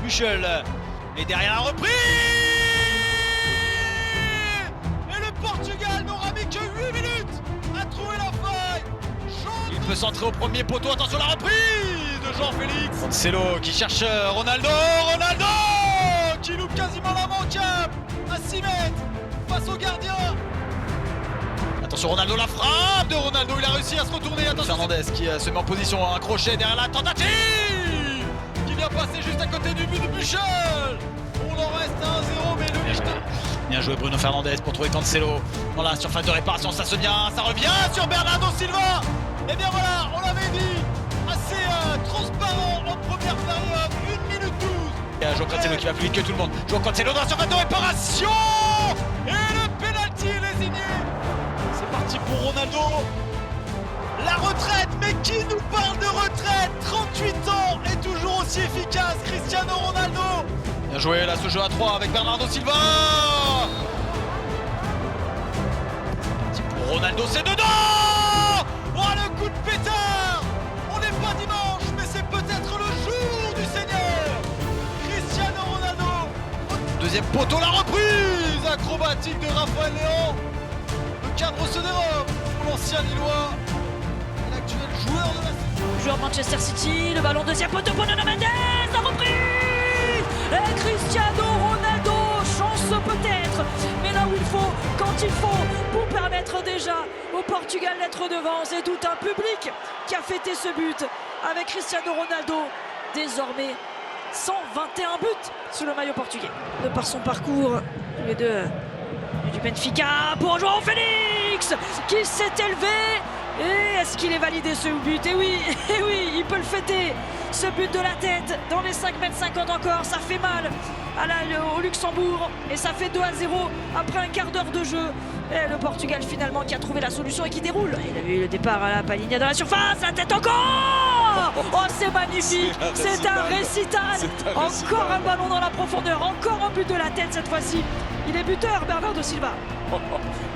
Tuchel. Et derrière la reprise. Et le Portugal n'aura mis que 8 minutes à trouver la faille. Il peut centrer au premier poteau, attention la reprise de Jean-Félix. Cancelo qui cherche Ronaldo, qui loupe quasiment l'immanquable à 6 mètres face au gardien. Attention Ronaldo, la frappe de Ronaldo, il a réussi à se retourner. Attention Fernandez qui se met en position, un crochet derrière la tentative qui vient passer juste à côté du but de Tuchel. On en reste à 1-0 mais le but. Bien joué Bruno Fernandez pour trouver Cancelo dans la surface de réparation, ça se vient, ça revient sur Bernardo Silva. Et bien voilà, on l'avait dit, assez transparent en première période, 1 minute 12. Il y a João Cancelo qui va plus vite que tout le monde. João Cancelo dans la surface de réparation. Et le pénalty est désigné. C'est parti pour Ronaldo. La retraite, mais qui nous parle de retraite? 38 ans et toujours aussi efficace, Cristiano Ronaldo. Bien joué, là ce jeu à 3 avec Bernardo Silva. C'est parti pour Ronaldo, c'est dedans. Oh le coup de pétard. On n'est pas dimanche, mais c'est peut-être le jour du Seigneur. Cristiano Ronaldo. Deuxième poteau, la reprise acrobatique de Raphaël Léao. Le cadre se dérobe pour l'ancien Lillois, l'actuel joueur de la... Joueur Manchester City, le ballon deuxième poteau pour Nuno Mendes, la reprise. Et Cristiano Ronaldo, chance peut-être, mais là où il faut, quand il faut, pour permettre déjà au Portugal d'être devant. C'est tout un public qui a fêté ce but avec Cristiano Ronaldo, désormais 121 buts sous le maillot portugais. De par son parcours, tous les deux du Benfica pour João Félix qui s'est élevé. Et est-ce qu'il est validé ce but? Et oui, il peut le fêter. Ce but de la tête dans les 5,50 m encore, ça fait mal au Luxembourg. Et ça fait 2-0 après un quart d'heure de jeu. Et le Portugal finalement qui a trouvé la solution et qui déroule. Il a vu le départ à la Palhinha dans la surface, la tête encore. Oh c'est magnifique, c'est un récital. Encore un ballon dans la profondeur, encore un but de la tête cette fois-ci. Il est buteur Bernardo Silva.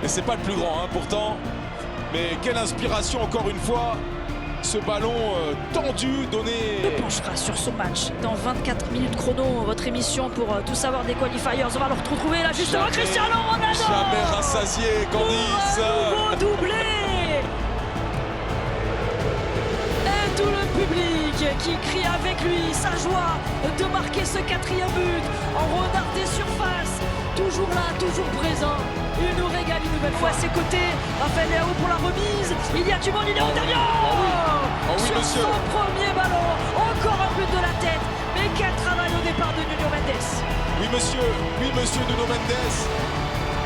Et c'est pas le plus grand pourtant. Mais quelle inspiration encore une fois, ce ballon tendu donné. On penchera sur ce match dans 24 minutes chrono, votre émission pour tout savoir des qualifiers. On va le retrouver là justement, Cristiano Ronaldo. Jamais rassasié, Candice. Nouveau doublé. Et tout le public qui crie avec lui sa joie de marquer ce 4e but en renard des surfaces. Toujours là, toujours présent. Il nous régale une nouvelle fois à ses côtés. Raphaël Léao pour la remise. Il y a du monde, il est au derrière. Sur monsieur. Son premier ballon. Encore un but de la tête. Mais quel travail au départ de Nuno Mendes. Oui monsieur Nuno Mendes.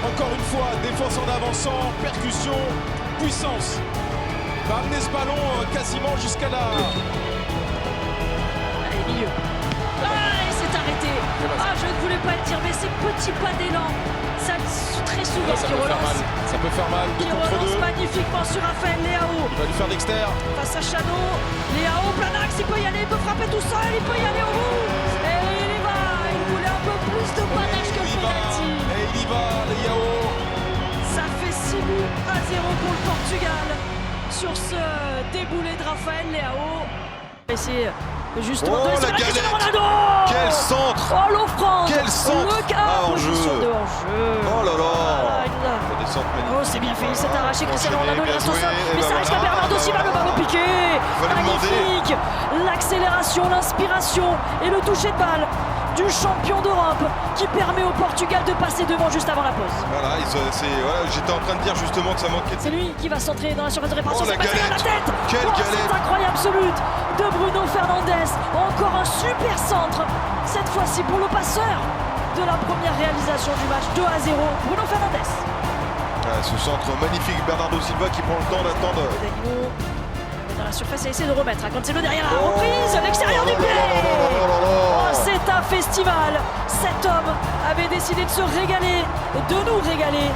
Encore une fois, défense en avançant, percussion, puissance. Va amener ce ballon quasiment jusqu'à la... Allez, milieu. Ah, il s'est arrêté. Ah, je ne voulais pas le dire, mais ces petits pas d'élan, ça très souvent Ça qui peut faire relance. mal. Ça peut faire mal. Qui relance magnifiquement sur Raphaël Léao. Il va lui faire l'extérieur. Face à Chano, Léao, plein axe, il peut y aller, il peut frapper tout seul, il peut y aller au bout. Et il y va, il voulait un peu plus de panache que le penalty. Et il y va, Léao. Ça fait 6 buts à 0 pour le Portugal sur ce déboulé de Raphaël Léao. Essayer justement de laisser la galette. Ronaldo. Quel centre! Oh l'offrande. Quel centre! Le cas, Ah, en position jeu. de hors-jeu. Oh là là! Il a- Des centres magnifiques. Oh c'est bien fait, il s'est arraché Cristiano Enchaîné, Ronaldo, il bien reste au joué, sol, et mais ben ça reste à voilà. Bernardo Silva, le ballon piqué. Fallait Magnifique, l'accélération, l'inspiration et le toucher de balle du champion d'Europe qui permet au Portugal de passer devant juste avant la pause. Voilà, j'étais en train de dire justement que ça manquait de... C'est lui qui va centrer dans la surface de réparation, Oh, la c'est passé dans la galette. tête. Quelle Oh, galette. c'est incroyable ce but de Bruno Fernandes. Encore un super centre, cette fois-ci pour le passeur de la première réalisation du match. 2-0, Bruno Fernandes. Ah, ce centre magnifique, Bernardo Silva qui prend le temps d'attendre. Danilo dans la surface et essaie de remettre. Cancelo derrière la reprise, l'extérieur du pied. Oh, c'est un festival. Cet homme avait décidé de se régaler, de nous régaler.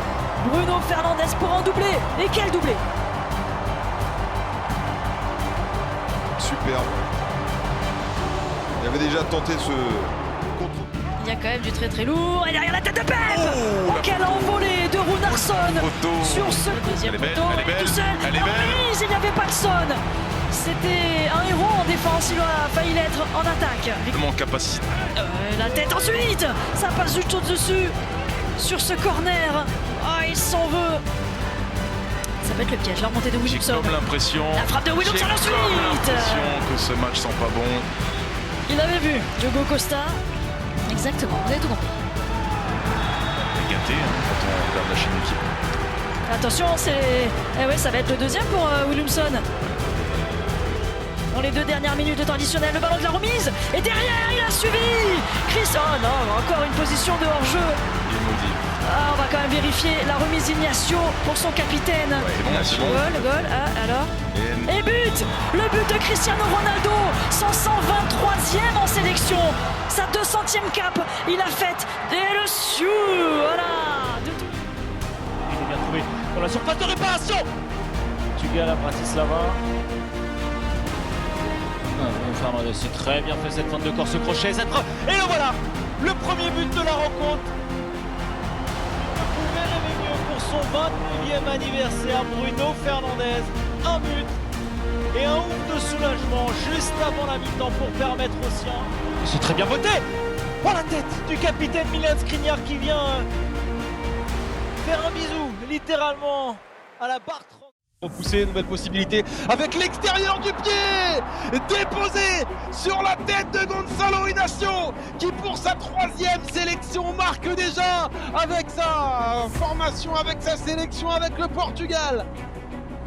Bruno Fernandes pour un doublé. Et quel doublé! Superbe. Il avait déjà tenté ce contre. Il y a quand même du très très lourd. Et derrière la tête de Pep. Oh, Quelle envolée de Runarsson sur ce deuxième poteau. elle est belle, Tout seul. elle est La belle. reprise, il n'y avait pas de son. C'était un héros en défense. défense, il a failli l'être en attaque. Mon capacité. La tête ensuite, ça passe juste au-dessus sur ce corner. Ah, il s'en veut. Ça va être le piège, la remontée de J'ai Williamson. comme l'impression. La frappe de Williamson J'ai ensuite. comme l'impression que ce match sent pas bon. Il avait vu Diogo Costa. Exactement, vous avez tout compris. Gâté quand on regarde la chaîne équipe. Attention, ça va être le deuxième pour Williamson. Dans les 2 dernières minutes de temps additionnel, le ballon de la remise. Et derrière, il a suivi. Chris, oh non, encore une position de hors-jeu. Il est maudit. Ah, on va quand même vérifier la remise Ignacio pour son capitaine. C'est bon. Goal, ah, alors. Et but. Le but de Cristiano Ronaldo, son 123e en sélection. Sa 200e cape, il a faite. Et le siou, voilà. Il est bien trouvé dans la surface de réparation. Portugal à Bratislava. Fernandez, c'est très bien fait cette fin de corps, ce crochet, et le voilà, le premier but de la rencontre. Ne pouvait rêver mieux pour son 29e anniversaire, Bruno Fernandez. Un but et un ouf de soulagement juste avant la mi-temps pour permettre aux siens. C'est très bien voté. Oh, la tête du capitaine Milan Skriniar qui vient faire un bisou littéralement à la barre 30. Repousser, nouvelle possibilité avec l'extérieur du pied déposé sur la tête de Gonçalo Inácio qui pour sa 3e sélection marque déjà avec sa formation, avec sa sélection avec le Portugal.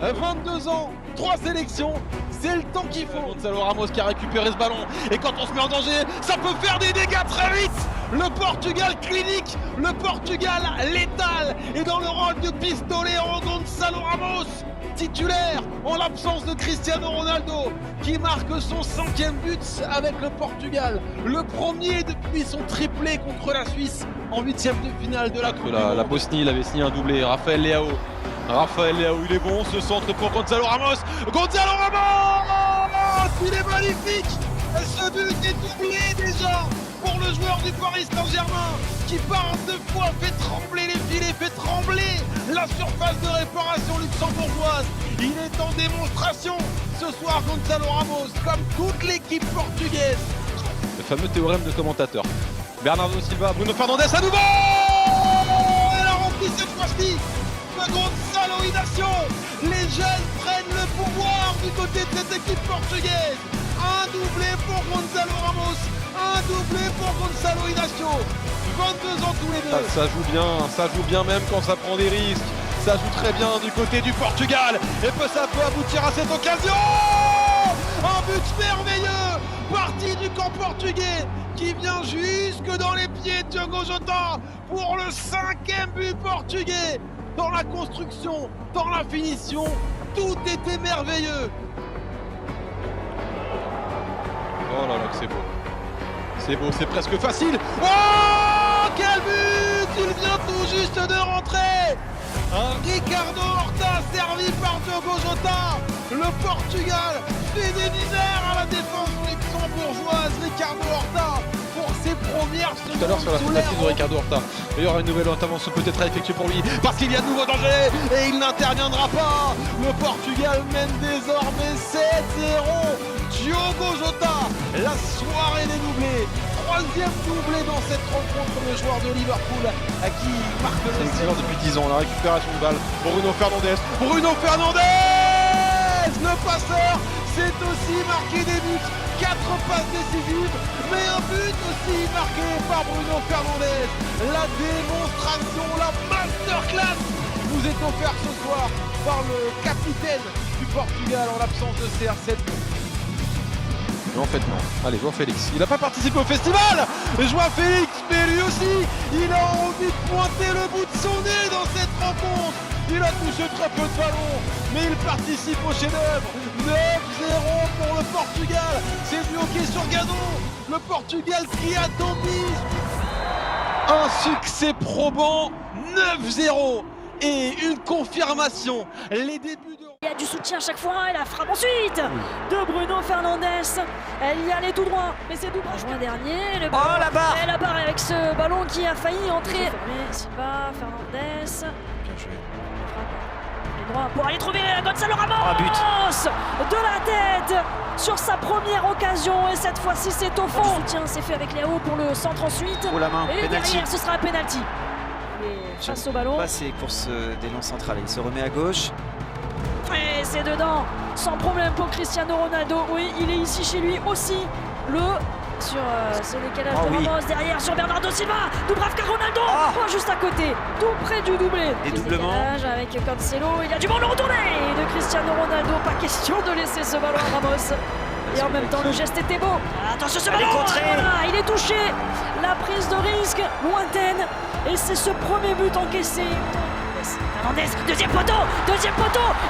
22 ans, 3 sélections, c'est le temps qu'il faut. Gonçalo Ramos qui a récupéré ce ballon et quand on se met en danger, ça peut faire des dégâts très vite. Le Portugal clinique, le Portugal létal et dans le rôle de pistolero Gonçalo Ramos, titulaire en l'absence de Cristiano Ronaldo qui marque son 5e but avec le Portugal. Le premier depuis son triplé contre la Suisse en 8e de finale de la Coupe. La Bosnie, il avait signé un doublé. Raphaël Leao, il est bon, ce centre pour Gonçalo Ramos. Gonçalo Ramos, il est magnifique. Ce but est doublé déjà pour le joueur du Paris Saint-Germain qui par 2 fois fait trembler les filets, fait trembler la surface de réparation luxembourgeoise. Il est en démonstration ce soir Gonçalo Ramos comme toute l'équipe portugaise. Le fameux théorème de commentateur. Bernardo Silva, Bruno Fernandes à nouveau. Elle a rempli cette fois-ci. Gonçalo Inácio, les jeunes prennent le pouvoir du côté de cette équipe portugaise. Un doublé pour Gonçalo Ramos, un doublé pour Gonçalo Inácio. 22 ans tous les deux. Ça joue bien même quand ça prend des risques. Ça joue très bien du côté du Portugal. Et que ça peut aboutir à cette occasion. Un but merveilleux, parti du camp portugais qui vient jusque dans les pieds de Diogo Jota pour le 5e but portugais. Dans la construction, dans la finition, tout était merveilleux. Oh là là, que c'est beau. C'est beau, c'est presque facile. Oh, quel but! Il vient tout juste de rentrer. Un Ricardo Horta servi par Diogo Jota. Le Portugal fait des misères à la défense luxembourgeoise. Ricardo Horta pour ses premières secondes. Tout à l'heure sur la tentative de Ricardo Horta. Il y aura une nouvelle intervention peut-être à effectuer pour lui parce qu'il y a de nouveau danger et il n'interviendra pas. Le Portugal mène désormais 7-0. Diogo Jota, la soirée des doublés. 3e doublé dans cette rencontre, le joueur de Liverpool à qui marque le sélectionneur depuis 10 ans. La récupération de balle pour Bruno Fernandes. Bruno Fernandes, le passeur, c'est aussi marqué des buts. 4 passes décisives, mais un but aussi marqué par Bruno Fernandes. La démonstration, la masterclass vous est offerte ce soir par le capitaine du Portugal en l'absence de CR7. Mais en fait non. Allez, João Félix. Il n'a pas participé au festival. João Félix, mais lui aussi, il a envie de pointer le bout de son nez dans cette rencontre. Il a touché très peu de ballons, mais il participe au chef-d'œuvre. 9-0 pour le Portugal. C'est du hockey sur gazon. Le Portugal qui atomise. Un succès probant. 9-0 et une confirmation. Les débuts de... Il y a du soutien à chaque fois et la frappe ensuite de Bruno Fernandes. Elle y allait tout droit, mais c'est tout droit. Juin dernier, le ballon, la barre. Et la barre avec ce ballon qui a failli entrer. Mais Silva, Fernandes. Bien joué. Frappe. Et droit pour aller trouver Gonzalo Ramos. But De la tête sur sa première occasion et cette fois-ci c'est au fond. Le soutien c'est fait avec Léo pour le centre ensuite. Oh la main, Et penalty. derrière ce sera un penalty. Et face au ballon. Pas ses courses d'élan central. Il se remet à gauche. Et c'est dedans, sans problème pour Cristiano Ronaldo. Oui, il est ici chez lui aussi. Sur ce décalage Oh de oui. Ramos derrière sur Bernardo Silva. Dubravka Ronaldo, juste à côté, tout près du doublé. Dédoublement. Décalage avec Cancelo, il y a du ballon retourné de Cristiano Ronaldo. Pas question de laisser ce ballon à Ramos. Et en même temps, le geste était beau. Attention, ce ballon, voilà, il est touché. La prise de risque lointaine. Et c'est ce premier but encaissé. Fernandez, deuxième poteau,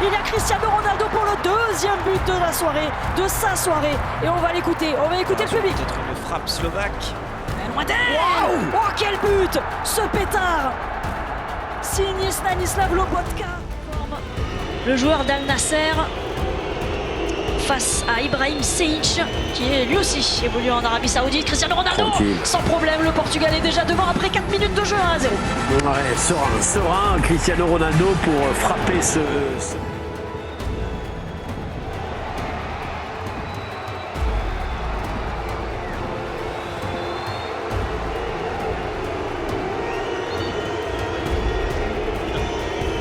il y a Cristiano Ronaldo pour le deuxième but de la soirée, de sa soirée. Et on va l'écouter, le public. Peut-être une frappe slovaque. Lointaine. Oh, quel but, ce pétard. Signé Stanislav Lobotka. Le joueur d'Al Nasser face à Ibrahim Seyic, qui est lui aussi évolué en Arabie Saoudite. Cristiano Ronaldo, Tranquille. sans problème, le Portugal est déjà devant après 4 minutes de jeu, 1-0. Ouais, serein, Cristiano Ronaldo pour frapper ce...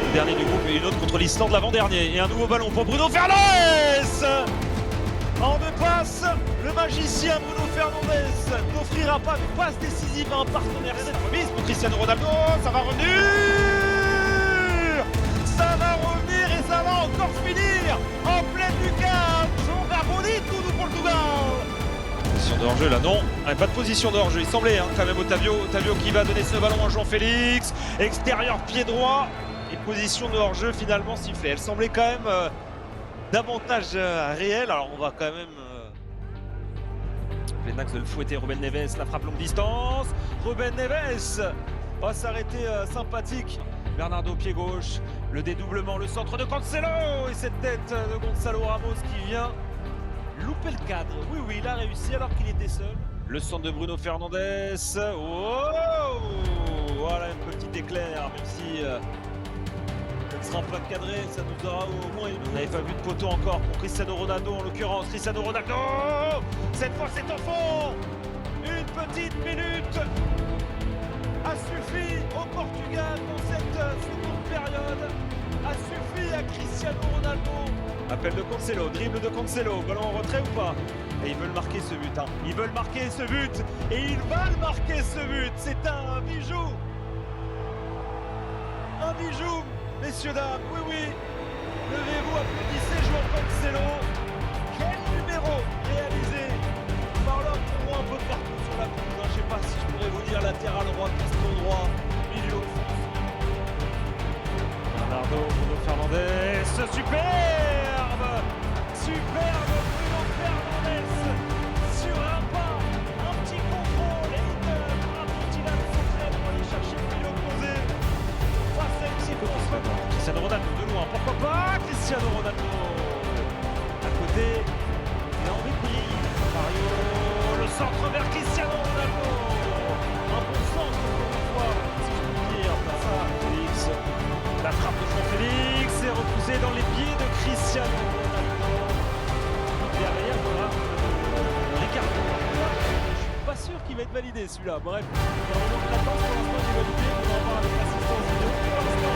Le dernier du groupe et une autre contre l'Islande l'avant-dernier. Et un nouveau ballon pour Bruno Fernandes. En deux passes, le magicien Bruno Fernandes n'offrira pas de passe décisive à un partenaire. Cette remise pour Cristiano Ronaldo, ça va revenir. Ça va revenir et ça va encore finir en pleine lucarne. Jogar Bonito do Portugal. Position de hors-jeu là, non. Pas de position de hors-jeu, il semblait quand même Otavio. Otavio qui va donner ce ballon à Jean-Félix. Extérieur pied droit. Et position de hors-jeu finalement sifflée. Elle semblait quand même davantage réelle. Alors on va quand même Lennox de le fouetter. Ruben Neves, la frappe longue distance. Ruben Neves va s'arrêter sympathique. Bernardo pied gauche, le dédoublement, le centre de Cancelo et cette tête de Gonzalo Ramos qui vient louper le cadre. Oui, il a réussi alors qu'il était seul. Le centre de Bruno Fernandes. Oh, voilà un petit éclair, même si elle sera pas cadrée, ça nous aura au moins une. On n'avait pas vu de poteau encore pour Cristiano Ronaldo en l'occurrence. Cristiano Ronaldo, cette fois c'est au fond. Une petite minute a suffi au Portugal dans cette seconde période. A suffi à Cristiano Ronaldo. Appel de Cancelo, dribble de Cancelo, ballon en retrait ou pas? Et ils veulent marquer ce but, Ils veulent marquer ce but et ils veulent marquer ce but. C'est un bijou. Un bijou, messieurs, dames, oui. Levez-vous, applaudissez, joueur Cancelo. Quel numéro réalisé par l'homme pour moi un peu partout sur la pelouse. Je sais pas si je pourrais vous dire latéral droit, piston droit, milieu offensif. Bernardo, Bruno Fernandes, superbe Bruno Fernandes sur un pas, un petit contrôle et un petit laps centré pour aller chercher le milieu opposé face à une séquence. Cristiano Ronaldo de loin, pourquoi pas Cristiano Ronaldo à côté, il a envie de briller. Mario, le centre vers Cristiano Ronaldo, un bon centre pour une fois, si je puis dire, face à Félix. La frappe de Jean-Félix est repoussée dans les pieds de Cristiano Ronaldo. Derrière, voilà, Ricard. Je suis pas sûr qu'il va être validé celui-là. Bref, il y a un moment de latence pour l'instant, il est validé. On va en voir avec l'assistance vidéo pour l'instant.